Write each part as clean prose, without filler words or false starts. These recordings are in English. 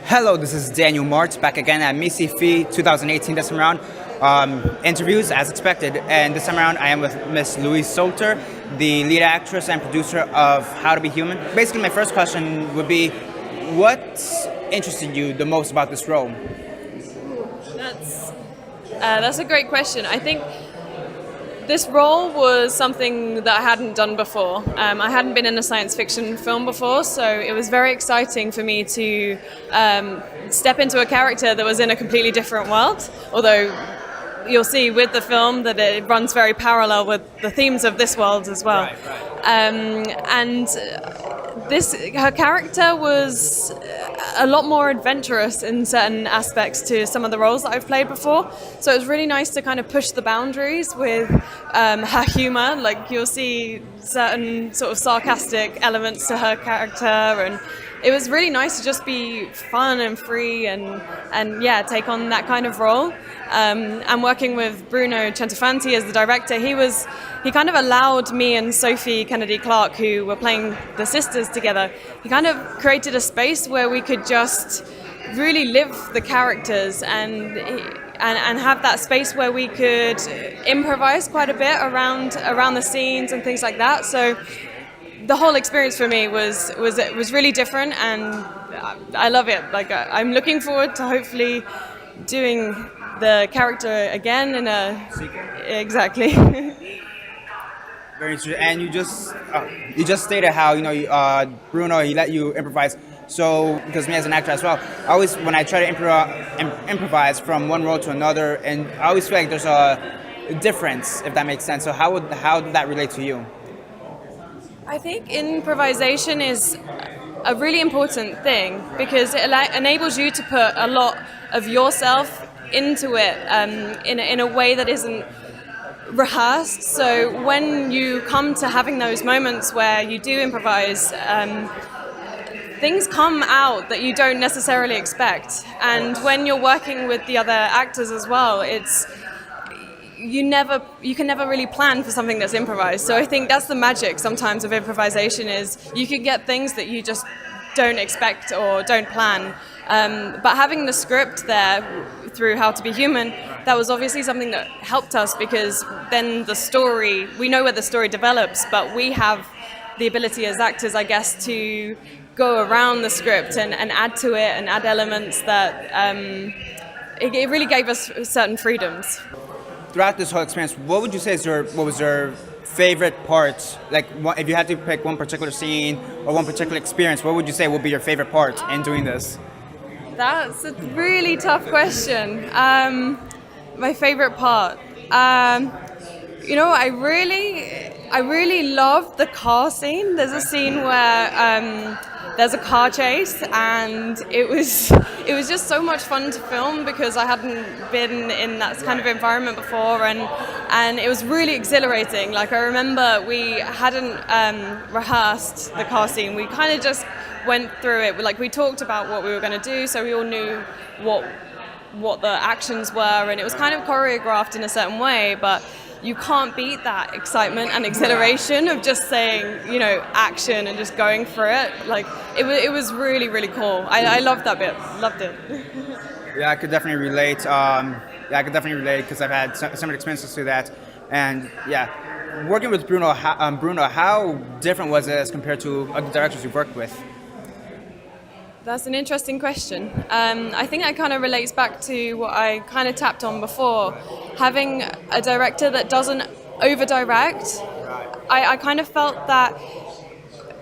Hello, this is Daniel Mart back again at MICFI 2018 this time around. Interviews as expected, and this time around I am with Miss Louise Solter, the lead actress and producer of How to Be Human. Basically, my first question would be, what interested you the most about this role? That's a great question. I think this role was something that I hadn't done before. I hadn't been in a science fiction film before, so it was very exciting for me to step into a character that was in a completely different world. Although you'll see with the film that it runs very parallel with the themes of this world as well. And her character was a lot more adventurous in certain aspects to some of the roles that I've played before. So it was really nice to kind of push the boundaries with her humor. Like, you'll see certain sort of sarcastic elements to her character, and it was really nice to just be fun and free and take on that kind of role. And working with Bruno Centofanti as the director, he kind of allowed me and Sophie Kennedy-Clark, who were playing the sisters together, he kind of created a space where we could just really live the characters and have that space where we could improvise quite a bit around the scenes and things like that. So the whole experience for me was really different, and I love it. Like, I'm looking forward to hopefully doing the character again in a sequel. Exactly. Very interesting. And you just stated how Bruno, he let you improvise. So, because me as an actor as well, I always, when I try to improvise from one role to another, and I always feel like there's a difference, if that makes sense. So how did that relate to you? I think improvisation is a really important thing because it enables you to put a lot of yourself into it in a way that isn't rehearsed. So when you come to having those moments where you do improvise, things come out that you don't necessarily expect. And when you're working with the other actors as well, you can never really plan for something that's improvised. So I think that's the magic sometimes of improvisation, is you can get things that you just don't expect or don't plan. But having the script there through How to Be Human, that was obviously something that helped us, because then we know where the story develops, but we have the ability as actors, I guess, to go around the script and add to it and add elements that it really gave us certain freedoms. Throughout this whole experience, what would you say what was your favorite part? Like, if you had to pick one particular scene or one particular experience, what would you say would be your favorite part in doing this? That's a really tough question. My favorite part. I really love the car scene. There's a scene where there's a car chase, and it was just so much fun to film because I hadn't been in that kind of environment before, and it was really exhilarating. Like, I remember we hadn't rehearsed the car scene. We kind of just went through it. Like, we talked about what we were going to do, so we all knew what the actions were, and it was kind of choreographed in a certain way, but you can't beat that excitement and exhilaration of just saying, action and just going for it. Like, it was really, really cool. I loved that bit. Loved it. Yeah, I could definitely relate. Because I've had similar experiences to that. And yeah, working with Bruno, how different was it as compared to other directors you've worked with? That's an interesting question. I think that kind of relates back to what I kind of tapped on before. Having a director that doesn't over-direct, I kind of felt that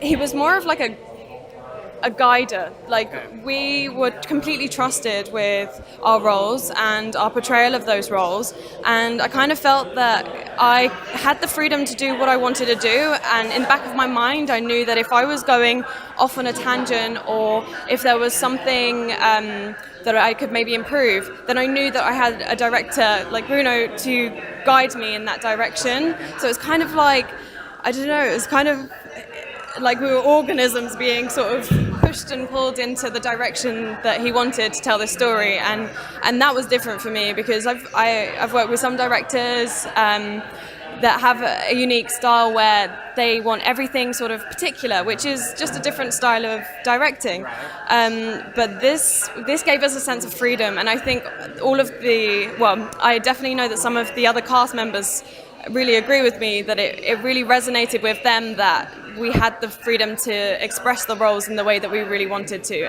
he was more of like a guider. Like, we were completely trusted with our roles and our portrayal of those roles, and I kind of felt that I had the freedom to do what I wanted to do, and in the back of my mind I knew that if I was going off on a tangent, or if there was something that I could maybe improve, then I knew that I had a director like Bruno to guide me in that direction. So it's kind of like, I don't know, it was kind of like we were organisms being sort of pushed and pulled into the direction that he wanted to tell the story, and that was different for me because I've worked with some directors that have a unique style where they want everything sort of particular, which is just a different style of directing. But this gave us a sense of freedom, and I think I definitely know that some of the other cast members really agree with me that it really resonated with them that we had the freedom to express the roles in the way that we really wanted to,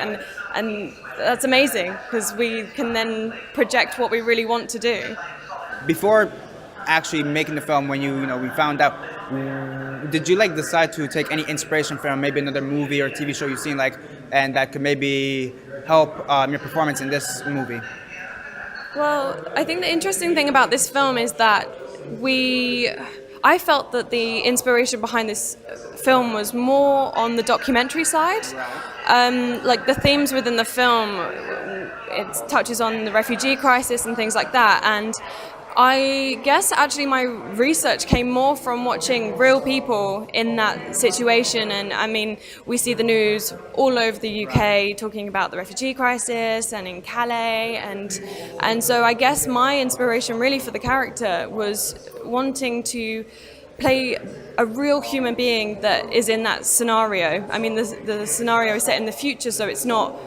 and that's amazing because we can then project what we really want to do. Before actually making the film, when we found out, did you decide to take any inspiration from maybe another movie or TV show you've seen, and that could maybe help your performance in this movie? Well, I think the interesting thing about this film is that I felt that the inspiration behind this film was more on the documentary side. The themes within the film, it touches on the refugee crisis and things like that. And I guess actually my research came more from watching real people in that situation. And I mean, we see the news all over the UK talking about the refugee crisis and in Calais. And so I guess my inspiration really for the character was wanting to play a real human being that is in that scenario. I mean, the scenario is set in the future, so it's not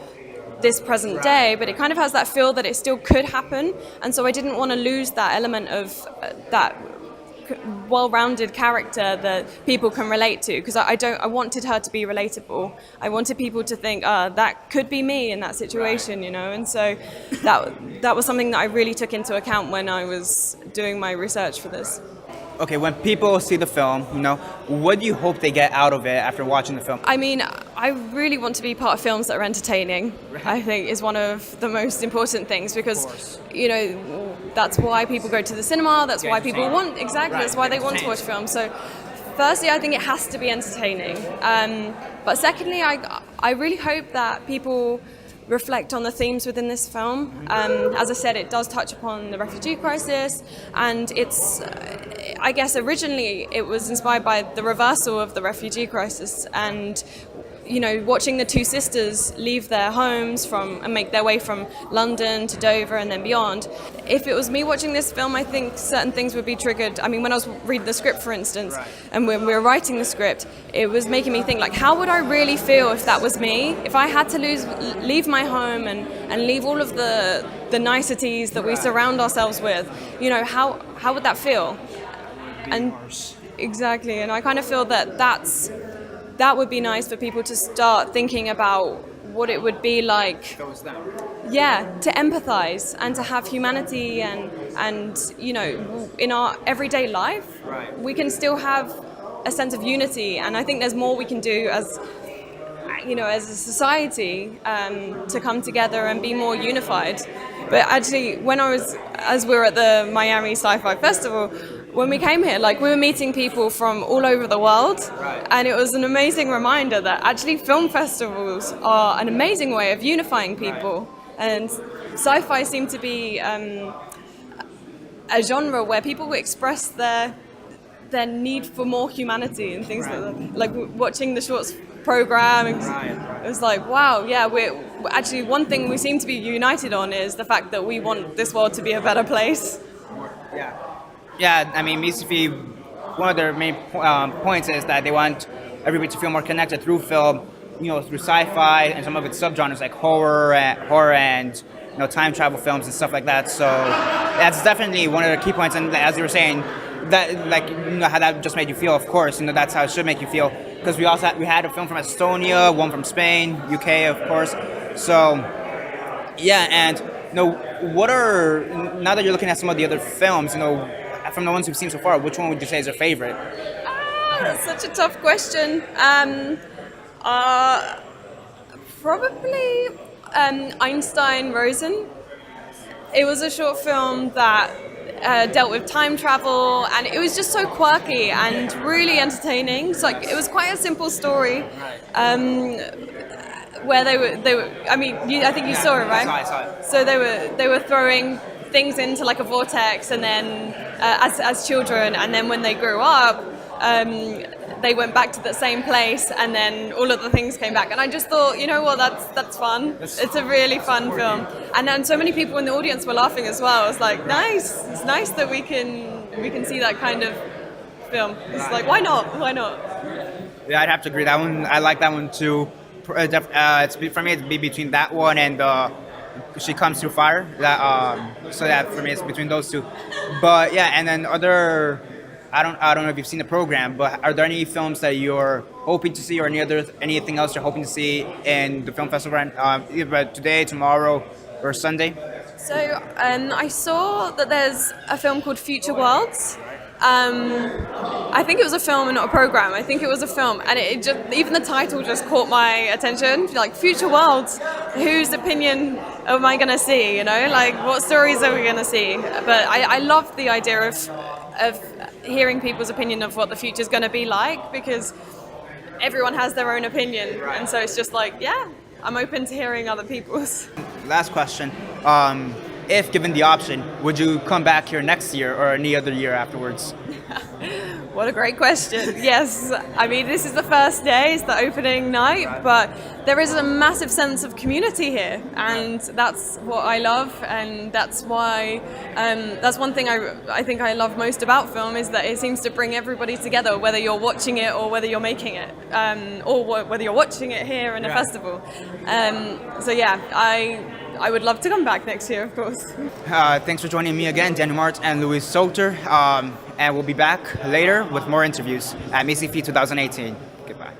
this present day, but it kind of has that feel that it still could happen, and so I didn't want to lose that element of that well-rounded character that people can relate to, because I wanted her to be relatable. I wanted people to think, that could be me in that situation, and so that was something that I really took into account when I was doing my research for this. Okay, when people see the film, what do you hope they get out of it after watching the film? I mean, I really want to be part of films that are entertaining. Right. I think is one of the most important things, because, that's why people go to the cinema, that's why people want, exactly, right. That's why they want to watch films. So firstly, I think it has to be entertaining. But secondly, I really hope that people reflect on the themes within this film. As I said, it does touch upon the refugee crisis, and I guess originally it was inspired by the reversal of the refugee crisis, and watching the two sisters leave their homes and make their way from London to Dover and then beyond. If it was me watching this film, I think certain things would be triggered. I mean, when I was reading the script, for instance, right. And when we were writing the script, it was making me think, how would I really feel if that was me? If I had to leave my home and leave all of the niceties that we surround ourselves with, how would that feel? And exactly, and I kind of feel that would be nice for people to start thinking about what it would be like. Yeah, to empathize and to have humanity and in our everyday life, right. We can still have a sense of unity, and I think there's more we can do as a society to come together and be more unified. But actually, as we were at the Miami Sci-Fi Festival, when we came here, we were meeting people from all over the world, right. And it was an amazing reminder that actually film festivals are an amazing way of unifying people, right. And sci-fi seemed to be a genre where people express their need for more humanity and things, right. like watching the shorts program. It was wow, yeah, we're actually, one thing we seem to be united on is the fact that we want this world to be a better place. Yeah, I mean, basically, one of their main points is that they want everybody to feel more connected through film, through sci-fi and some of its subgenres like horror and time travel films and stuff like that. So that's definitely one of the key points. And as you were saying, that how that just made you feel. Of course, that's how it should make you feel. Because we had a film from Estonia, one from Spain, UK, of course. So yeah, and now that you're looking at some of the other films, from the ones we've seen so far, which one would you say is your favorite? That's such a tough question. Probably Einstein Rosen. It was a short film that dealt with time travel, and it was just so quirky and really entertaining. So it was quite a simple story. Where they were. I mean, I think you saw it, right? I saw it. So they were throwing things into a vortex, and then as children, and then when they grew up, they went back to the same place, and then all of the things came back. And I just thought, that's fun. It's a really fun film, and then so many people in the audience were laughing as well. It was nice. It's nice that we can see that kind of film. It's like, why not? Why not? Yeah, I'd have to agree. That one, I like that one too. For me, it'd be between that one and She Comes Through Fire. So that for me, it's between those two. But yeah, and then I don't know if you've seen the program, but are there any films that you're hoping to see, or anything else you're hoping to see in the film festival, either today, tomorrow, or Sunday? So I saw that there's a film called Future Worlds. I think it was a film and not a program. I think it was a film, and it just, even the title just caught my attention. Like, Future Worlds, whose opinion am I going to see? You know, like, what stories are we going to see? But I love the idea of hearing people's opinion of what the future's going to be like, because everyone has their own opinion, and so it's just like, yeah, I'm open to hearing other people's. Last question. If given the option, would you come back here next year or any other year afterwards? What a great question. Yes, I mean, this is the first day, it's the opening night, but there is a massive sense of community here, and that's what I love, and that's why, that's one thing I think I love most about film, is that it seems to bring everybody together, whether you're watching it or whether you're making it, or whether you're watching it here in a festival. So yeah, I would love to come back next year, of course. Thanks for joining me again, Daniel Mart and Louise Salter. And we'll be back later with more interviews at MACF 2018. Goodbye.